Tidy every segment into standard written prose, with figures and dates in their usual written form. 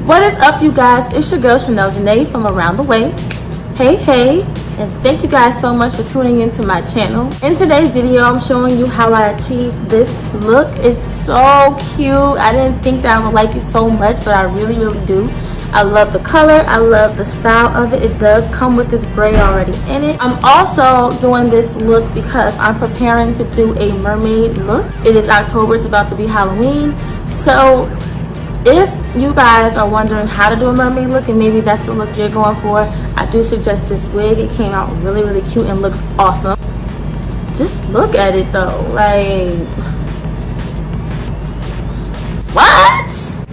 What is up, you guys? It's your girl Chanelle.janai from around the way. Hey, and thank you guys so much for tuning into my channel. In today's video, I'm showing you how I achieved this look. It's so cute. I didn't think that I would like it so much, but I really do. I love the color. I love the style of it. It does come with this braid already in it. I'm also doing this look because I'm preparing to do a mermaid look. It is October. It's about to be Halloween. So if you guys are wondering how to do a mermaid look and maybe that's the look you're going for, I do suggest this wig. It came out really cute and looks awesome. Just look at it though, like, what?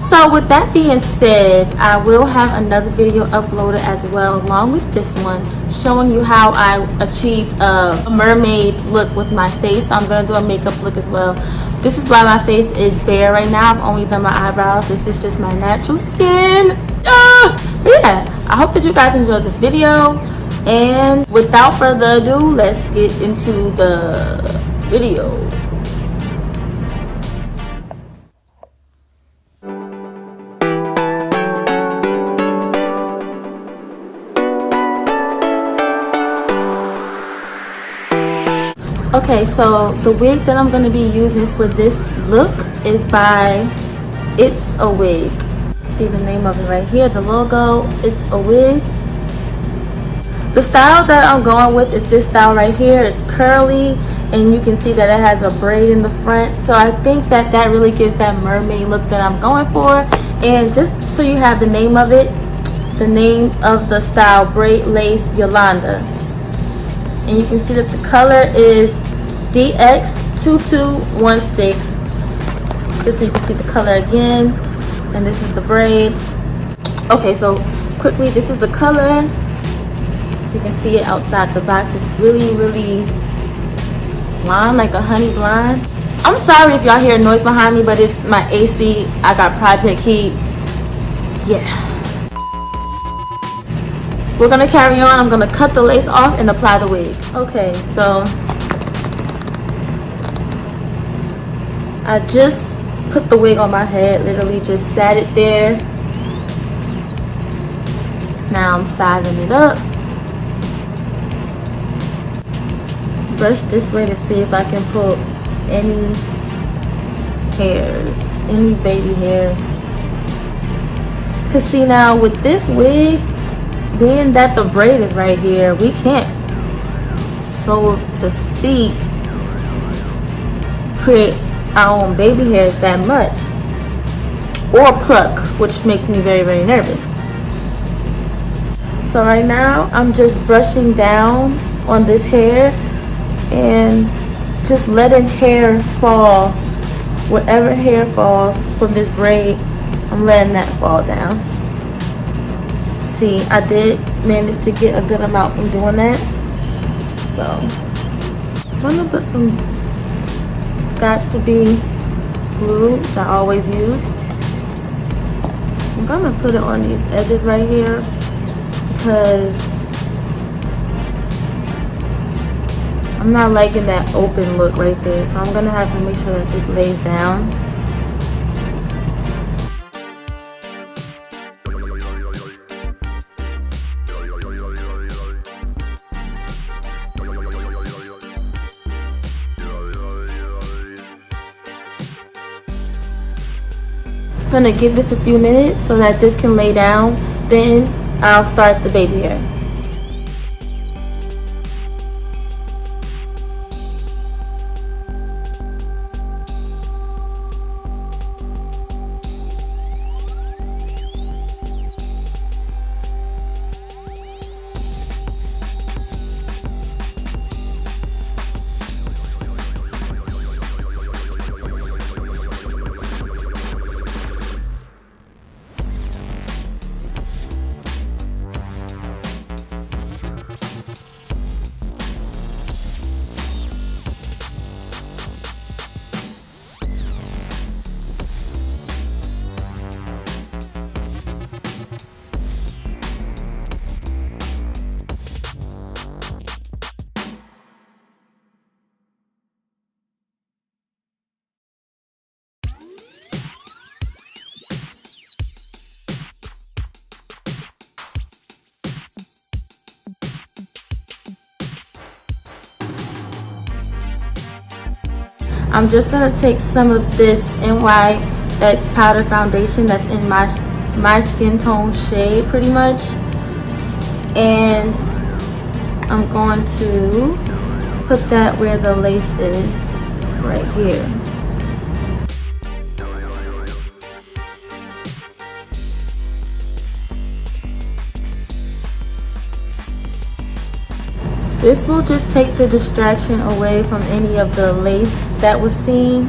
So with that being said, I will have another video uploaded as well along with this one, showing you how I achieved a mermaid look with my face. I'm going to do a makeup look as well. This is why my face is bare right now. I've only done my eyebrows. This is just my natural skin. But yeah, I hope that you guys enjoyed this video. And without further ado, let's get into the video. Okay, so the wig that I'm going to be using for this look is by It's a Wig. See the name of it right here, the logo, It's a Wig. The style that I'm going with is this style right here. It's curly and you can see that it has a braid in the front. So I think that that really gives that mermaid look that I'm going for. And just so you have the name of it, the name of the style, Braid Lace Yolanda. And you can see that the color is DX2216. Just so you can see the color again. And this is the braid. Okay, so quickly, this is the color. You can see it outside the box. It's really blonde, like a honey blonde. I'm sorry if y'all hear noise behind me, but it's my AC. I got project heat. Yeah. We're gonna carry on. I'm gonna cut the lace off and apply the wig. Okay, so I just put the wig on my head, literally just sat it there. Now I'm sizing it up. Brush this way to see if I can pull any hairs, any baby hairs. Cause see, now with this wig, being that the braid is right here, we can't, so to speak, put our own baby hairs that much or pluck, which makes me very nervous. So right now I'm just brushing down on this hair and just letting hair fall. Whatever hair falls from this braid, I'm letting that fall down. See, I did manage to get a good amount from doing that. So I'm gonna put some Got To Be glue, which I always use. I'm gonna put it on these edges right here because I'm not liking that open look right there. So I'm gonna have to make sure that this lays down. I'm gonna give this a few minutes so that this can lay down. Then I'll start the baby hair. I'm just going to take some of this NYX powder foundation that's in my skin tone shade pretty much, and I'm going to put that where the lace is, right here. This will just take the distraction away from any of the lace that was seen.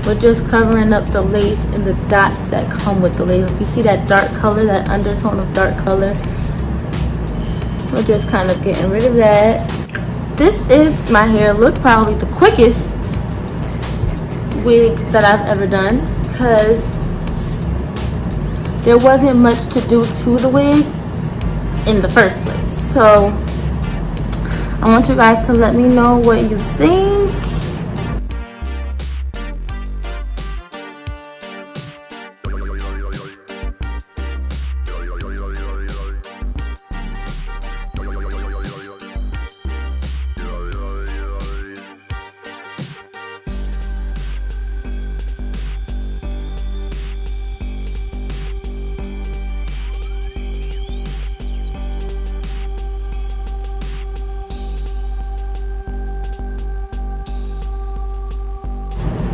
We're just covering up the lace and the dots that come with the lace. If you see that dark color, that undertone of dark color, we're just kind of getting rid of that. This is my hair look, probably the quickest wig that I've ever done, because there wasn't much to do to the wig in the first place. So I want you guys to let me know what you think.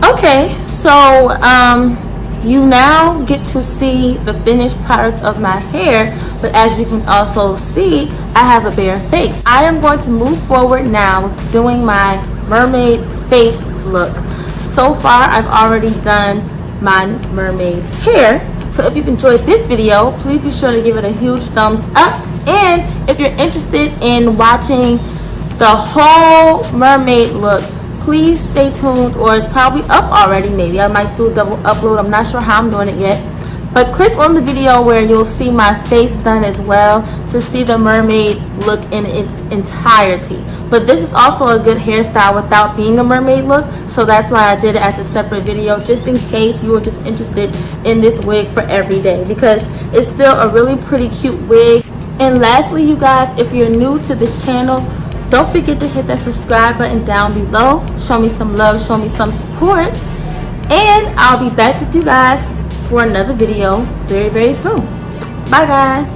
Okay, so you now get to see the finished product of my hair, but as you can also see, I have a bare face. I am going to move forward now with doing my mermaid face look. So far, I've already done my mermaid hair. So if you've enjoyed this video, please be sure to give it a huge thumbs up. And if you're interested in watching the whole mermaid look, please stay tuned, or it's probably up already. Maybe I might do a double upload. I'm not sure how I'm doing it yet. But click on the video where you'll see my face done as well to see the mermaid look in its entirety. But this is also a good hairstyle without being a mermaid look. So that's why I did it as a separate video, just in case you were just interested in this wig for every day, because it's still a really pretty cute wig. And lastly, you guys, if you're new to this channel, don't forget to hit that subscribe button down below. Show me some love, show me some support. And I'll be back with you guys for another video very, very soon. Bye, guys.